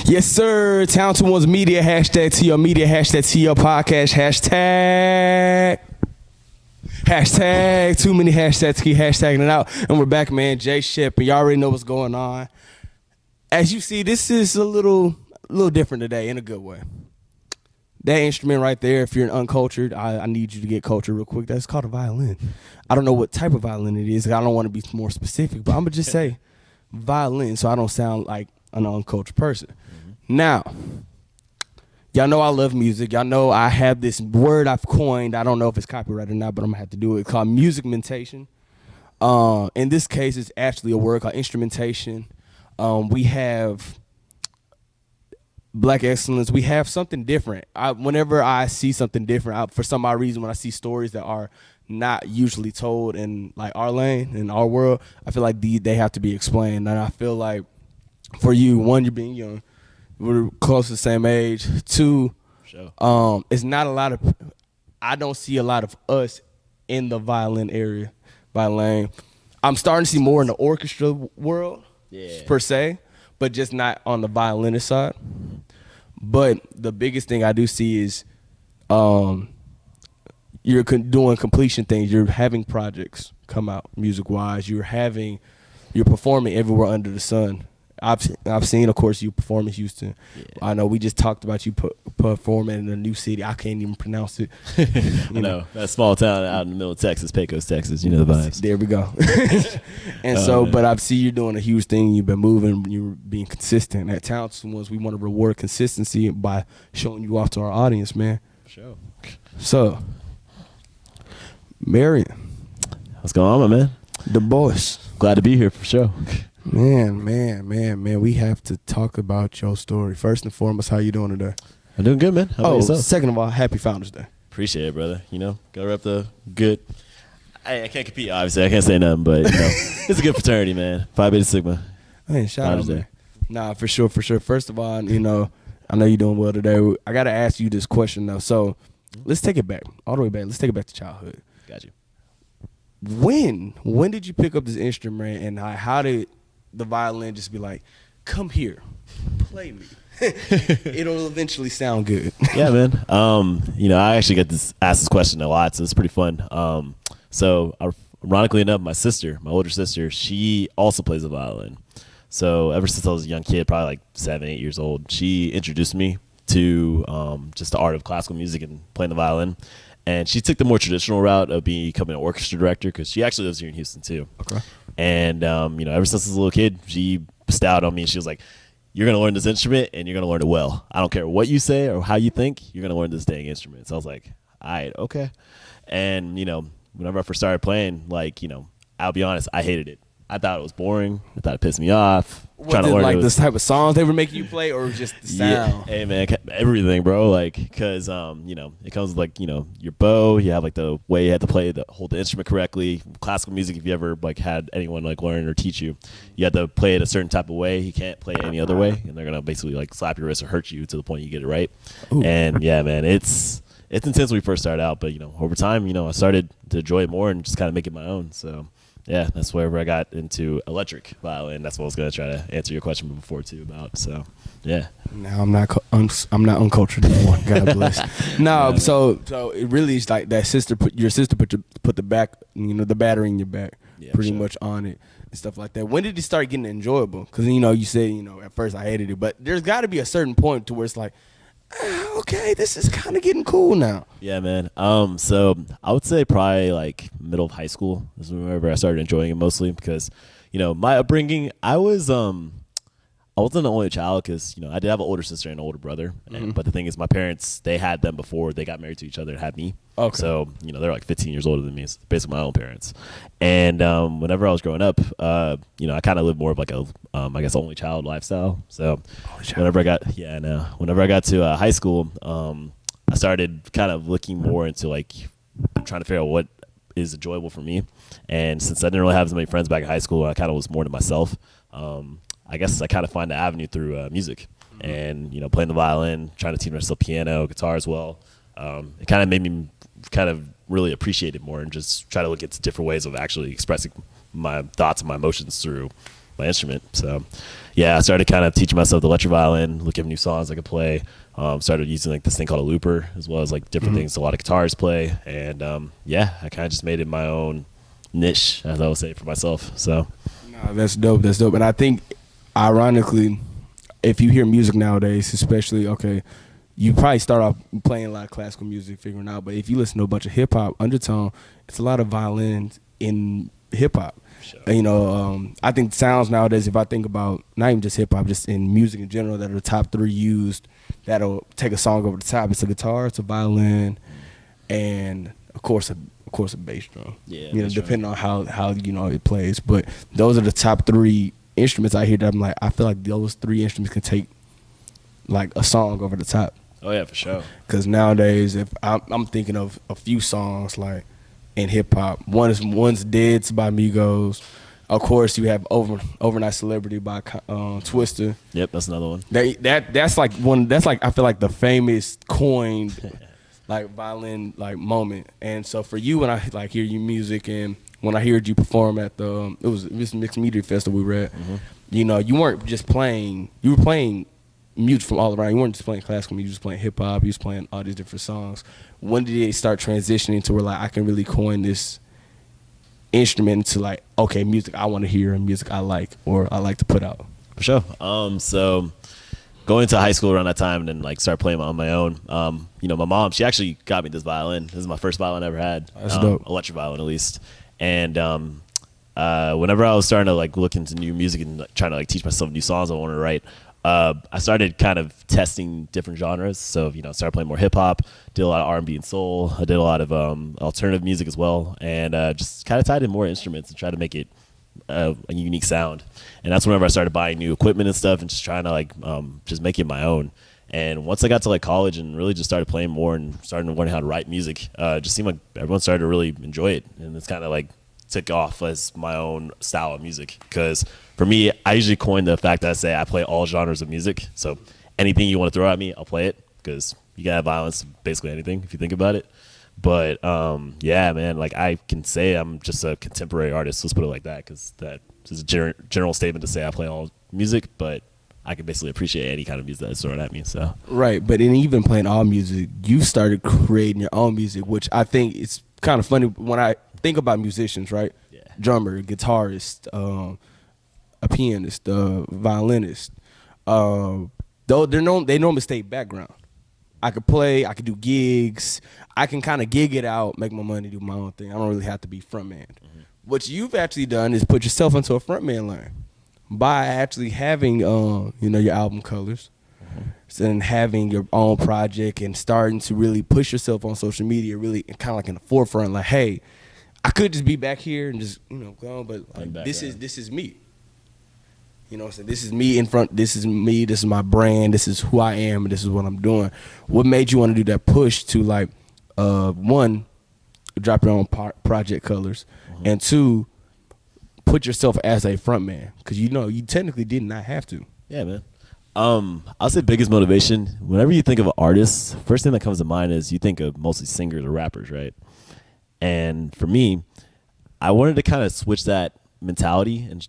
Yes, sir. TalentedOnes Media, hashtag to your media, hashtag to your podcast, hashtag too many hashtags, keep hashtagging it out. And we're back, man. Jay Ship, and y'all already know what's going on. As you see, this is a little different today in a good way. That instrument right there, if you're uncultured, I need you to get cultured real quick. That's called a violin. I don't know what type of violin it is. I don't want to be more specific, but I'm going to just say violin so I don't sound like an uncultured person. Mm-hmm. Now, y'all know I love music. Y'all know I have this word I've coined. I don't know if it's copyrighted or not, but I'm going to have to do it. It's called musicmentation. In this case, it's actually a word called instrumentation. We have Black excellence. We have something different. Whenever I see something different, for some odd reason, when I see stories that are not usually told in like our lane, in our world, I feel like they have to be explained. And I feel like for you, one, you're being young. We're close to the same age. Two, sure. It's not a lot of. I don't see a lot of us in the violin area, violin. I'm starting to see more in the orchestra world, per se, but just not on the violinist side. But the biggest thing I do see is, you're doing completion things. You're having projects come out music-wise. You're performing everywhere under the sun. I've seen, of course, you perform in Houston. Yeah. I know we just talked about you performing in a new city. I can't even pronounce it. I know. That small town out in the middle of Texas, Pecos, Texas. You know the vibes. There we go. And but I see you doing a huge thing. You've been moving. You're being consistent. At TalentedOnes, we want to reward consistency by showing you off to our audience, man. For sure. So, Marion. What's going on, my man? DuBose. Glad to be here for sure. Man, we have to talk about your story. First and foremost, how you doing today? I'm doing good, man. How about yourself? Second of all, happy Founders Day. Appreciate it, brother. You know, go rep the good. I can't compete, obviously. I can't say nothing, but you know, it's a good fraternity, man. Phi Beta Sigma. Man, shout out, man. Nah, for sure. First of all, you know, I know you're doing well today. I got to ask you this question, though. So let's take it back, all the way back. Let's take it back to childhood. Got you. When did you pick up this instrument, and how did the violin just be like, come here, play me? It'll eventually sound good. Yeah, man. You know, I actually get asked this question a lot, so it's pretty fun. So ironically enough, my older sister, she also plays the violin. So ever since I was a young kid, probably like 7, 8 years old, she introduced me to just the art of classical music and playing the violin. And she took the more traditional route of becoming an orchestra director because she actually lives here in Houston too. Okay. And you know, ever since I was a little kid, she bestowed on me. She was like, "You're gonna learn this instrument, and you're gonna learn it well. I don't care what you say or how you think. You're gonna learn this dang instrument." So I was like, "All right, okay." And you know, whenever I first started playing, like, you know, I'll be honest, I hated it. I thought it was boring. I thought it pissed me off. Was it like this type of songs they were making you play, or just the sound? Yeah, hey man, everything, bro. Like, cause you know, it comes with like, you know, your bow. You have like the way you have to hold the instrument correctly. Classical music, if you ever like had anyone like learn or teach you, you have to play it a certain type of way. You can't play it any other way, and they're gonna basically like slap your wrist or hurt you to the point you get it right. Ooh. And yeah, man, it's intense when we first started out, but you know, over time, you know, I started to enjoy it more and just kind of make it my own. So. Yeah, that's wherever I got into electric violin. That's what I was gonna try to answer your question before too about. So, yeah. Now I'm not uncultured anymore. God bless. No, so it really is like that. Your sister put the back, you know, the battery in your back, pretty much on it and stuff like that. When did it start getting enjoyable? Because you know, you said, you know, at first I hated it, but there's got to be a certain point to where it's like, okay, this is kind of getting cool now. Yeah, man. So I would say probably like middle of high school is whenever I started enjoying it mostly because, you know, my upbringing, I wasn't the only child because, you know, I did have an older sister and an older brother. But the thing is, my parents, they had them before they got married to each other and had me. Okay. So, you know, they're like 15 years older than me. It's basically my own parents. And whenever I was growing up, you know, I kind of lived more of like a, I guess, only child lifestyle. So whenever I got to high school, I started kind of looking more into like trying to figure out what is enjoyable for me. And since I didn't really have as many friends back in high school, I kind of was more to myself. I guess I kind of find the avenue through music and, you know, playing the violin, trying to teach myself piano, guitar as well. It kind of made me kind of really appreciate it more and just try to look at different ways of actually expressing my thoughts and my emotions through my instrument. So yeah, I started kind of teaching myself the electric violin, looking at new songs I could play. Started using like this thing called a looper, as well as like different things a lot of guitarists play. And yeah, I kind of just made it my own niche, as I would say, for myself. So Nah, that's dope. That's dope. And I think, ironically, if you hear music nowadays, especially, okay, you probably start off playing a lot of classical music, figuring out. But if you listen to a bunch of hip hop undertone, it's a lot of violins in hip hop. Sure. You know, I think sounds nowadays, if I think about not even just hip hop, just in music in general, that are the top 3 used that'll take a song over the top. It's a guitar, it's a violin, and of course a bass drum. Yeah, you know, bass drum. depending on how you know it plays. But those are the top 3 instruments I hear that I'm like, I feel like those 3 instruments can take like a song over the top. Oh yeah, for sure. Because nowadays, if I'm thinking of a few songs like in hip hop, one's "Dead" by Migos. Of course, you have "Overnight Celebrity" by Twista. Yep, that's another one. That's like one. That's like, I feel like the famous coined like violin like moment. And so for you, when I like hear your music and when I heard you perform at the it was Mixed Media Festival we were at, you know, you weren't just playing. You were playing music from all around. You weren't just playing classical music. You was playing hip hop. You was playing all these different songs. When did it start transitioning to where like I can really coin this instrument into like, okay, music I want to hear and music I like or I like to put out? For sure. So going to high school around that time and then like start playing on my own. You know, my mom, she actually got me this violin. This is my first violin I ever had. That's dope. Electric violin at least. And whenever I was starting to like look into new music and like, trying to like teach myself new songs I wanted to write, I started kind of testing different genres. So, you know, started playing more hip hop, did a lot of R&B and soul. I did a lot of alternative music as well, and just kind of tied in more instruments and tried to make it a unique sound. And that's whenever I started buying new equipment and stuff and just trying to like just make it my own. And once I got to like college and really just started playing more and started learning how to write music, it just seemed like everyone started to really enjoy it. And it's kind of like took off as my own style of music. Because for me, I usually coin the fact that I say I play all genres of music. So anything you want to throw at me, I'll play it. Because you can have violence basically anything if you think about it. But yeah, man, like I can say I'm just a contemporary artist. Let's put it like that, because that is a general statement to say I play all music, but I can basically appreciate any kind of music that's thrown at me. So Right, but in even playing all music, you started creating your own music, which I think it's kind of funny when I think about musicians, right? Yeah. Drummer, guitarist, a pianist, violinist. Though they normally stay background. I could play, I could do gigs, I can kind of gig it out, make my money, do my own thing. I don't really have to be frontman. What you've actually done is put yourself into a frontman lane by actually having, you know, your album colors and having your own project and starting to really push yourself on social media, really kind of like in the forefront. Like, hey, I could just be back here and just, you know, go, but like, this is me. You know what I'm saying? This is me in front. This is me. This is my brand. This is who I am, and this is what I'm doing. What made you want to do that push to, like, one, drop your own project colors, and two, put yourself as a front man? Because, you know, you technically did not have to. yeah, man. I'll say biggest motivation, whenever you think of an artist, first thing that comes to mind is you think of mostly singers or rappers, right? And for me, I wanted to kind of switch that mentality and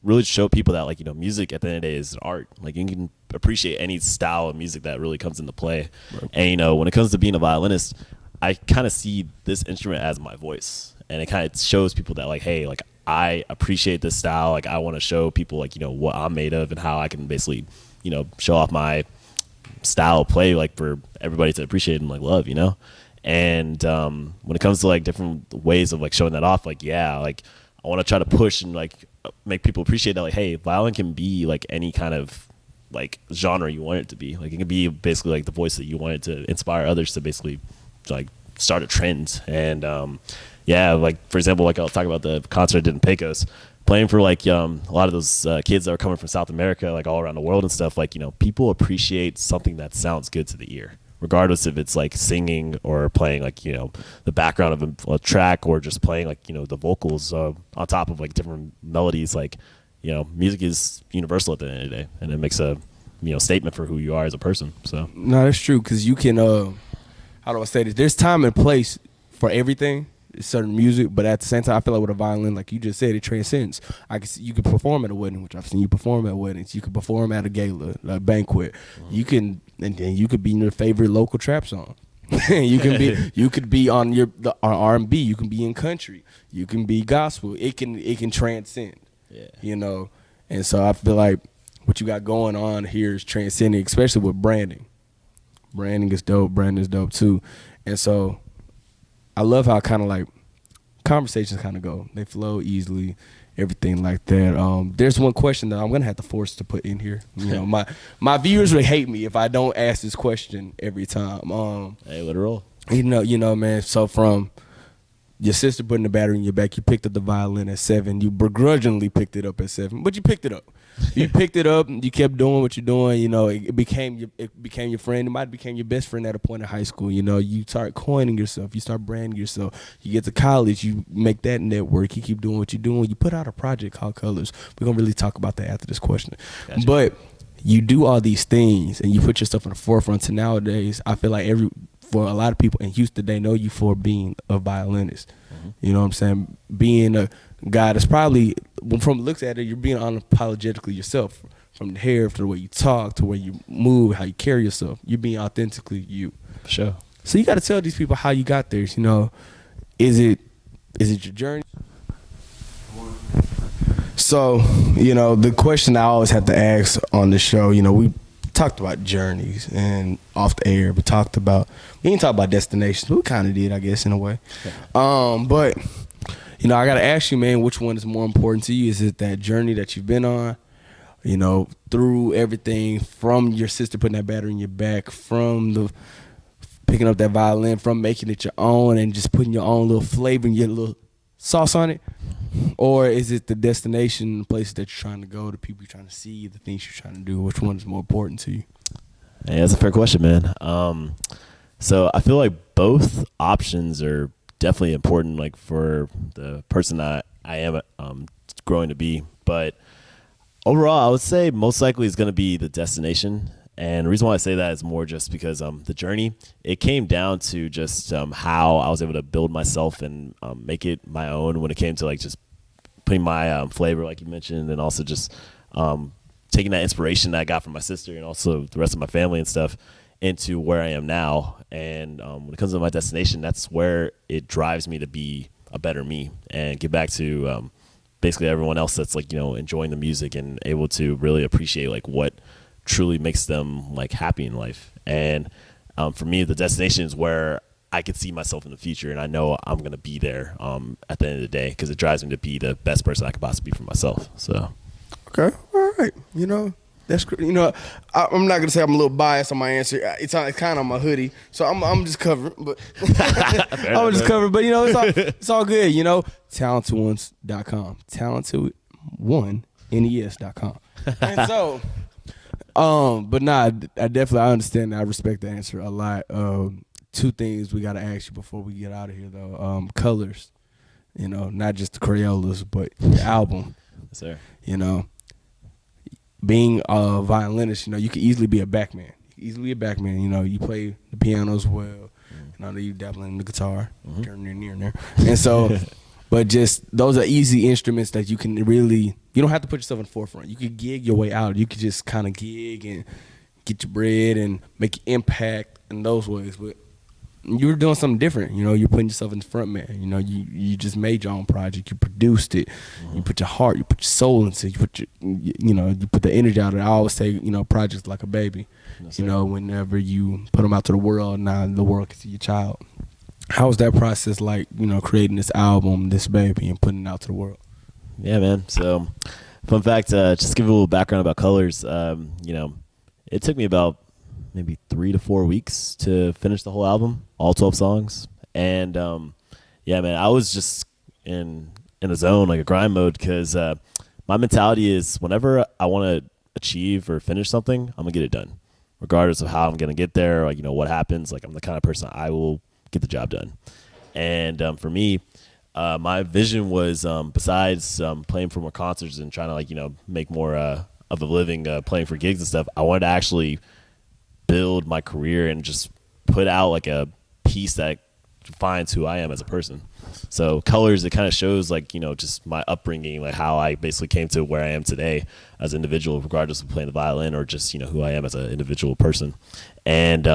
really show people that, like, you know, music at the end of the day is an art. Like, you can appreciate any style of music that really comes into play. Right. And, you know, when it comes to being a violinist, I kind of see this instrument as my voice. And it kind of shows people that, like, hey, like, I appreciate this style. Like, I want to show people, like, you know, what I'm made of and how I can basically, you know, show off my style of play, like, for everybody to appreciate and, like, love, you know? And when it comes to, like, different ways of, like, showing that off, like, yeah, like, I want to try to push and, like, make people appreciate that, like, hey, violin can be like any kind of like genre you want it to be. Like, it can be basically like the voice that you want it to inspire others to basically like start a trend. And yeah, like, for example, like I'll talk about the concert I did in Pecos, playing for like a lot of those kids that are coming from South America, like all around the world and stuff. Like, you know, people appreciate something that sounds good to the ear, regardless if it's like singing or playing, like, you know, the background of a track, or just playing, like, you know, the vocals on top of like different melodies. Like, you know, music is universal at the end of the day, and it makes a, you know, statement for who you are as a person. So No, that's true, because you can how do I say this? There's time and place for everything. certain music, but at the same time, I feel like with a violin, like you just said, it transcends. I can see you can perform at a wedding, which I've seen you perform at weddings. You can perform at a gala, a banquet. You can, and then you could be in your favorite local trap song. you could be on R&B. You can be in country. You can be gospel. It can transcend. Yeah. You know, and so I feel like what you got going on here is transcending, especially with branding. Branding is dope. Branding is dope too, and so I love how kind of like conversations kind of go. They flow easily, everything like that. There's one question that I'm gonna have to force to put in here. You know, my viewers would hate me if I don't ask this question every time. Hey, let it roll. You know, man. So from your sister putting the battery in your back, you picked up the violin at 7. You begrudgingly picked it up at 7, but you picked it up. You picked it up. You kept doing what you're doing. You know, it became your friend. It might have became your best friend at a point in high school. You know, you start coining yourself. You start branding yourself. You get to college. You make that network. You keep doing what you're doing. You put out a project called Colors. We're gonna really talk about that after this question. Gotcha. But you do all these things and you put yourself in the forefront. To nowadays, I feel like for a lot of people in Houston, they know you for being a violinist. Mm-hmm. You know what I'm saying? Being a guy that's probably, from the looks at it, you're being unapologetically yourself. From the hair to the way you talk, to the way you move, how you carry yourself. You're being authentically you. For sure. So you got to tell these people how you got there. You know, is it your journey? So, you know, the question I always have to ask on the show, you know, we talked about journeys and off the air. We didn't talk about destinations, but we kind of did, I guess, in a way. Yeah. But, you know, I got to ask you, man, which one is more important to you? Is it that journey that you've been on, you know, through everything from your sister putting that battery in your back, from the picking up that violin, from making it your own and just putting your own little flavor and your little sauce on it? Or is it the destination, the places that you're trying to go, the people you're trying to see, the things you're trying to do? Which one is more important to you? Yeah, that's a fair question, man. So I feel like both options are definitely important, like for the person that I am growing to be. But overall, I would say most likely it's going to be the destination. And the reason why I say that is more just because the journey, it came down to just how I was able to build myself and make it my own when it came to like just putting my flavor, like you mentioned, and also just taking that inspiration that I got from my sister and also the rest of my family and stuff into where I am now. And when it comes to my destination, that's where it drives me to be a better me and get back to basically everyone else that's like, you know, enjoying the music and able to really appreciate like what truly makes them like happy in life. And for me, the destination is where I could see myself in the future, and I know I'm going to be there at the end of the day because it drives me to be the best person I could possibly be for myself. So, okay, all right, you know, that's, you know, I'm not going to say I'm a little biased on my answer. It's kind of on my hoodie, so I'm just covered, but I'm just covered. But you know, it's all good. You know, TalentedOnes.com, TalentedOnes.com, and so. But nah, I understand that. I respect the answer a lot. Two things we gotta ask you before we get out of here though. Colors, you know, not just the Crayolas, but your album. Yes, sir. You know, being a violinist, you know, you could easily be a backman. You know, you play the piano as well. You know, you dabbling in the guitar, near there. And so, but just those are easy instruments that you can really. You don't have to put yourself in the forefront. You could gig your way out. You could just kind of gig and get your bread and make impact in those ways. But you were doing something different. You know, you're putting yourself in the front, man. You know, you just made your own project. You produced it. You put your heart, you put your soul into it. You put the energy out of it. I always say, you know, projects like a baby. Yes, you know, whenever you put them out to the world, now the world can see your child. How was that process like, you know, creating this album, this baby, and putting it out to the world? Yeah, man. So, fun fact, just to give you a little background about Colors, you know, it took me about maybe 3 to 4 weeks to finish the whole album, all 12 songs. And, yeah, man, I was just in a zone, like a grind mode, because my mentality is whenever I want to achieve or finish something, I'm going to get it done, regardless of how I'm going to get there, like, you know, what happens. Like, I'm the kind of person I will get the job done. And for me, my vision was besides playing for more concerts and trying to, like, you know, make more of a living playing for gigs and stuff, I wanted to actually build my career and just put out like a piece that defines who I am as a person. So Colors, it kind of shows like, just my upbringing, like how I basically came to where I am today as an individual, regardless of playing the violin or just, who I am as an individual person. And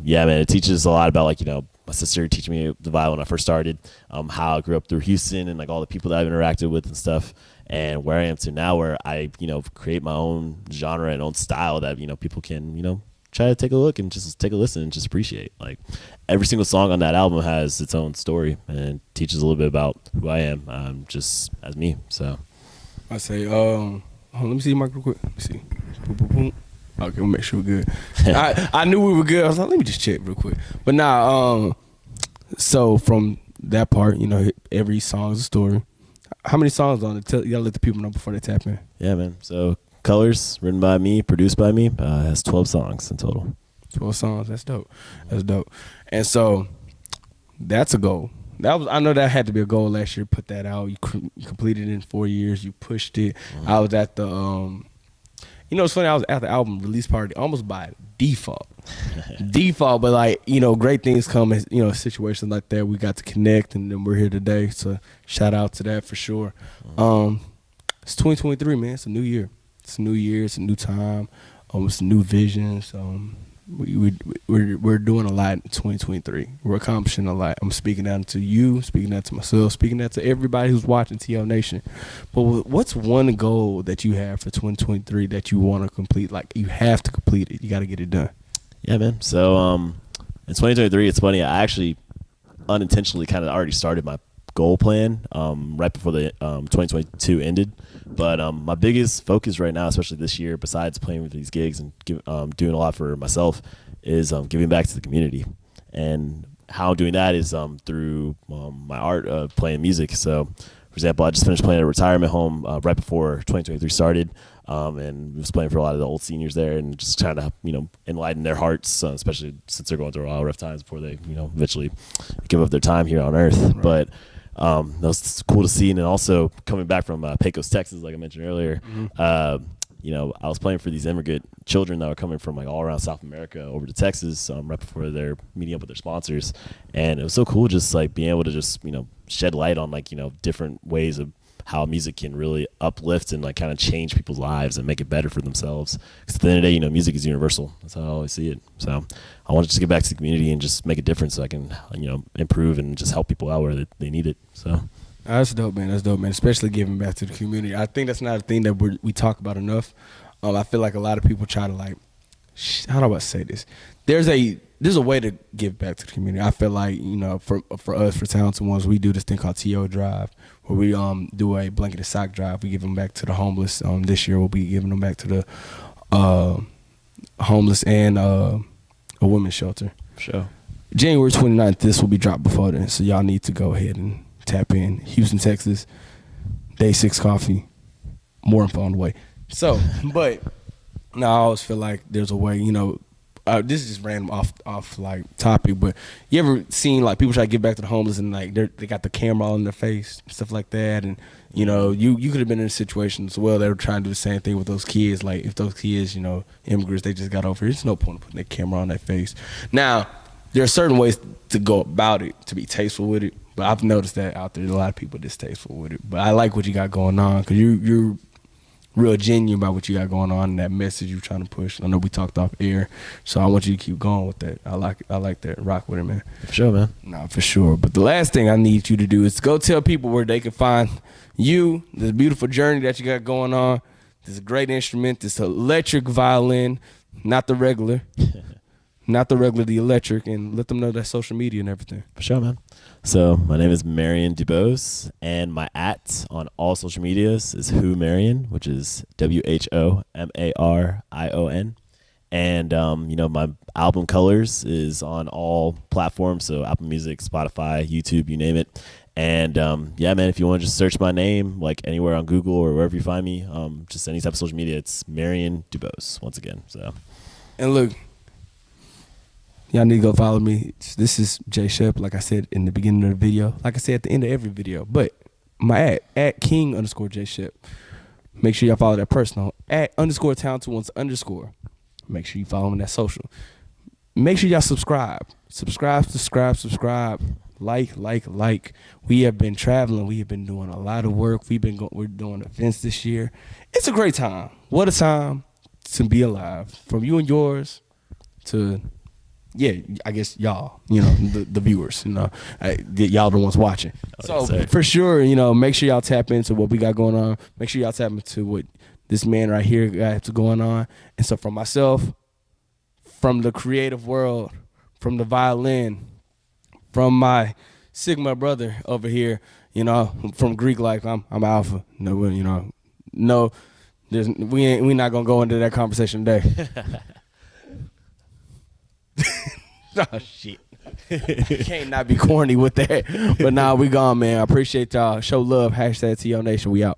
yeah, man, it teaches a lot about like, my sister teaching me the violin when I first started, how I grew up through Houston and like all the people that I've interacted with and stuff, and where I am to now where I, create my own genre and own style that, people can, try to take a look and just take a listen and just appreciate. Like every single song on that album has its own story and teaches a little bit about who I am, just as me. So I say, hold on, let me see your mic real quick. Let me see. Boom, boom, boom. Okay, we'll make sure we're good. I knew we were good. I was like, let me just check real quick. But now, so from that part, every song is a story. How many songs on it? You gotta let the people know before they tap in. Yeah, man. So Colors, written by me, produced by me, has 12 songs in total. 12 songs. That's dope. That's dope. And so that's a goal. I know that had to be a goal last year. Put that out. You completed it in 4 years. You pushed it. Mm-hmm. I was at the it's funny. I was at the album release party almost by default. But like, great things come as, situations like that. We got to connect and then we're here today. So shout out to that for sure. It's 2023, man. It's a new year. It's a new year. It's a new time. It's a new vision. So we're doing a lot in 2023. We're accomplishing a lot. I'm speaking that to you, speaking that to myself, speaking that to everybody who's watching TL Nation. But what's one goal that you have for 2023 that you want to complete? Like, you have to complete it. You got to get it done. Yeah, man. So in 2023, it's funny. I actually unintentionally kind of already started my goal plan right before the 2022 ended. But my biggest focus right now, especially this year, besides playing with these gigs and doing a lot for myself, is giving back to the community. And how I'm doing that is through my art of playing music. So, for example, I just finished playing at a retirement home right before 2023 started, and was playing for a lot of the old seniors there and just trying to, enlighten their hearts, especially since they're going through a lot of rough times before they, eventually give up their time here on Earth. Right. But that was cool to see. And then also coming back from Pecos, Texas, like I mentioned earlier, I was playing for these immigrant children that were coming from like all around South America over to Texas right before they're meeting up with their sponsors. And it was so cool just like being able to just, shed light on like, different ways of how music can really uplift and like kind of change people's lives and make it better for themselves. Because at the end of the day, music is universal. That's how I always see it. So I want to just get back to the community and just make a difference so I can, improve and just help people out where they need it. So that's dope, man. That's dope, man. Especially giving back to the community. I think that's not a thing that we talk about enough. I feel like a lot of people try to like, how do I say this? There's a way to give back to the community. I feel like, for us, for Talented Ones, we do this thing called TO Drive, where we do a blanketed sock drive. We give them back to the homeless. This year we'll be giving them back to the homeless and a women's shelter. Sure. January 29th, this will be dropped before then, so y'all need to go ahead and tap in. Houston, Texas, Day 6 Coffee, more info on the way. So, but now I always feel like there's a way, this is just random off like topic, but you ever seen like people try to give back to the homeless and like they got the camera all in their face, stuff like that, and you could have been in a situation as well. They were trying to do the same thing with those kids. Like if those kids, immigrants, they just got over here. There's no point in putting their camera on their face. Now, there are certain ways to go about it to be tasteful with it, but I've noticed that out there, a lot of people distasteful with it. But I like what you got going on because you're real genuine about what you got going on and that message you're trying to push. I know we talked off air, so I want you to keep going with that. I like that. Rock with it, man. For sure, man. Nah, for sure. But the last thing I need you to do is go tell people where they can find you, this beautiful journey that you got going on, this great instrument, this electric violin, not the regular. The electric, and let them know that social media and everything. For sure, man. So my name is Marion DuBose, and my @ on all social medias is Who Marion, which is WHOMARION. And my album Colors is on all platforms, so Apple Music, Spotify, YouTube, you name it. And yeah, man, if you want to just search my name like anywhere on Google or wherever you find me, just any type of social media, it's Marion DuBose once again. So, and look, y'all need to go follow me. This is Jay Shep, like I said in the beginning of the video, like I said at the end of every video. But my @ King_Jay Shep. Make sure y'all follow that personal @_TalentedOnes_. Make sure you follow me on that social. Make sure y'all subscribe. Subscribe. We have been traveling. We have been doing a lot of work. We're doing events this year. It's a great time. What a time to be alive. From you and yours to, yeah, I guess y'all, the viewers, y'all the ones watching. So for sure, make sure y'all tap into what we got going on. Make sure y'all tap into what this man right here got going on. And so from myself, from the creative world, from the violin, from my Sigma brother over here, from Greek life, I'm Alpha. No, we not gonna go into that conversation today. Oh shit. Can't not be corny with that. But nah, we gone, man. I appreciate y'all. Show love. #TLNation. We out.